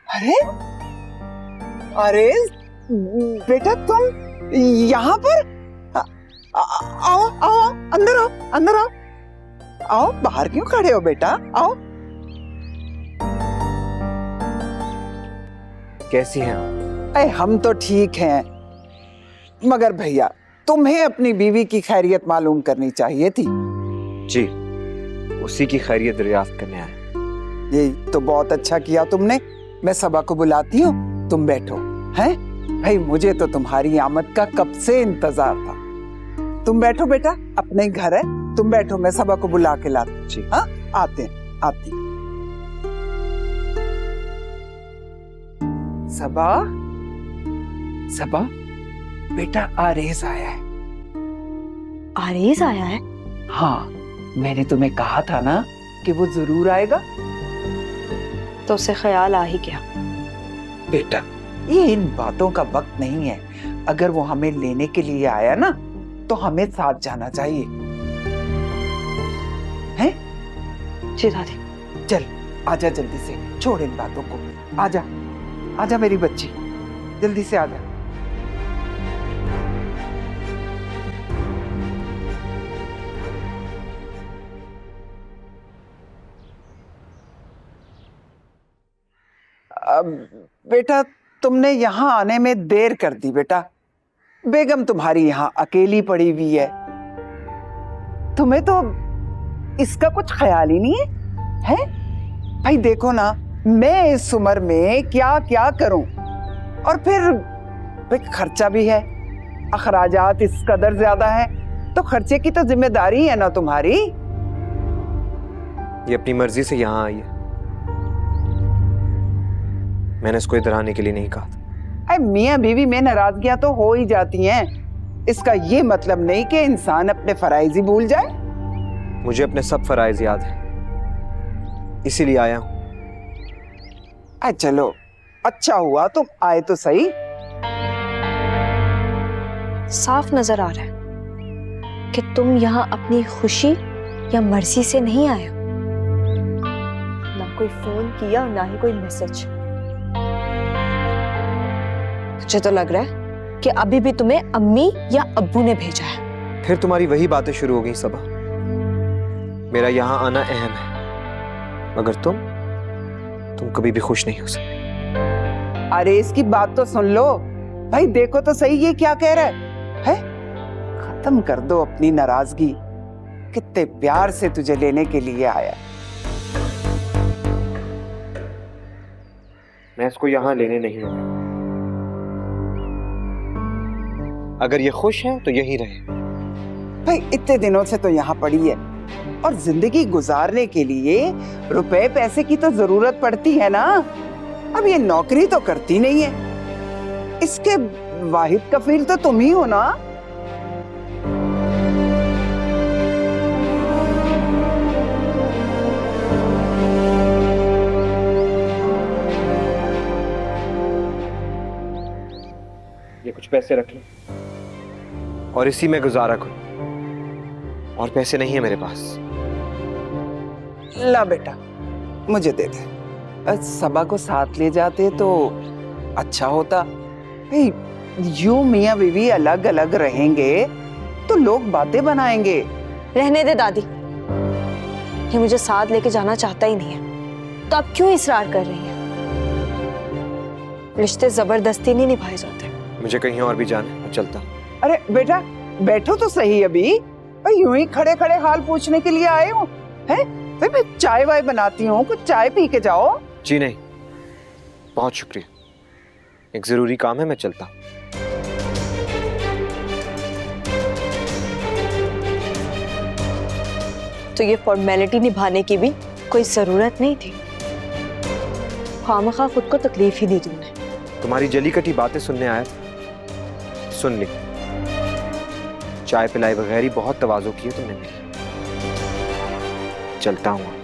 अरे अरे बेटा तुम यहाँ पर? आओ आओ अंदर आओ, अंदर आओ। आओ, बाहर क्यों खड़े हो बेटा? आओ। कैसी हैं आप? अरे हम तो ठीक हैं, मगर भैया तुम्हें अपनी बीवी की खैरियत मालूम करनी चाहिए थी। जी, उसी की खैरियत दरियाफ्त करने आए। ये तो बहुत अच्छा किया तुमने। मैं सबा को बुलाती हूँ, तुम बैठो। हैं भाई, मुझे तो तुम्हारी आमद का कब से इंतजार था। तुम बैठो बेटा, अपने ही घर है, तुम बैठो, मैं सबा को बुला के लाती हूँ। जी हाँ, आते हैं, आती हैं। सबा, सबा बेटा, आरेज आया है। आरेज आया है? हाँ, मैंने तुम्हें कहा था ना कि वो जरूर आएगा। तो उसे ख्याल आ ही गया। बेटा, ये इन बातों का वक्त नहीं है। अगर वो हमें लेने के लिए आया ना, तो हमें साथ जाना चाहिए। हैं? जी दादी। चल आजा जल्दी से, छोड़ इन बातों को। आजा आजा मेरी बच्ची, जल्दी से आजा। बेटा तुमने यहाँ आने में देर कर दी बेटा। बेगम तुम्हारी यहाँ अकेली पड़ी हुई है, तुम्हें तो इसका कुछ ख्याल ही नहीं है, हैं? भाई देखो ना, मैं इस उम्र में क्या क्या करूं, और फिर भाई खर्चा भी है, अखराजात इस कदर ज्यादा है, तो खर्चे की तो जिम्मेदारी है ना तुम्हारी। ये अपनी मर्जी से यहाँ आई है, मैंने इसको इधर आने के लिए नहीं कहा था। अरे मियाँ बीवी में नाराजगियां तो हो ही जाती हैं, इसका ये मतलब नहीं कि इंसान अपने फराइज ही भूल जाए। मुझे अपने सब फराइज याद है, इसीलिए आया हूँ। अरे चलो, अच्छा हुआ तुम आए तो सही। साफ नजर आ रहा है कि तुम यहाँ अपनी खुशी या मर्जी से नहीं आए हो। ना कोई फोन किया और ना ही कोई मैसेज। मुझे तो लग रहा है कि अभी भी तुम्हें अम्मी या अब्बू ने भेजा है। फिर तुम्हारी वही बातें शुरू हो गई सबा। मेरा यहाँ आना अहम है, मगर तुम कभी भी खुश नहीं हो सकते। अरे इसकी बात तो सुन लो भाई, देखो तो सही ये क्या कह रहा है? खत्म कर दो अपनी नाराजगी, कितने प्यार से तुझे लेने के लिए आया। मैं इसको यहाँ लेने नहीं आया। अगर ये खुश है तो यहीं रहे। भाई इतने दिनों से तो यहाँ पड़ी है, और जिंदगी गुजारने के लिए रुपए पैसे की तो जरूरत पड़ती है ना। अब ये नौकरी तो करती नहीं है, इसके वाहिद कफील तो तुम ही हो ना। ये कुछ पैसे रख लो और इसी में गुजारा करो, और पैसे नहीं है मेरे पास। ला बेटा, मुझे दे दे। सबा को साथ ले जाते तो अच्छा होता। भाई यूं मियाँ बीवी अलग अलग रहेंगे तो लोग बातें बनाएंगे। रहने दे दादी, ये मुझे साथ लेके जाना चाहता ही नहीं है, तो आप क्यों इसरार कर रही हैं? रिश्ते जबरदस्ती नहीं निभाए जाते। मुझे कहीं और भी जाना है, मैं चलता हूँ। अरे बेटा बैठो तो सही अभी। भाई यूं ही खड़े खड़े हाल पूछने के लिए आए हो हैं? भाई मैं चाय वाय बनाती हूँ, कुछ चाय पी के जाओ। जी नहीं, बहुत शुक्रिया, एक जरूरी काम है, मैं चलता हूँ। तो ये फॉर्मेलिटी निभाने की भी कोई जरूरत नहीं थी। खामखा खुद को तकलीफ ही दी तुमने। तुम्हारी जली कटी बातें सुनने आया था, सुन ली। चाय पिलाए बगैर ही बहुत तवाज़ो किए तुमने मेरी। चलता हूँ।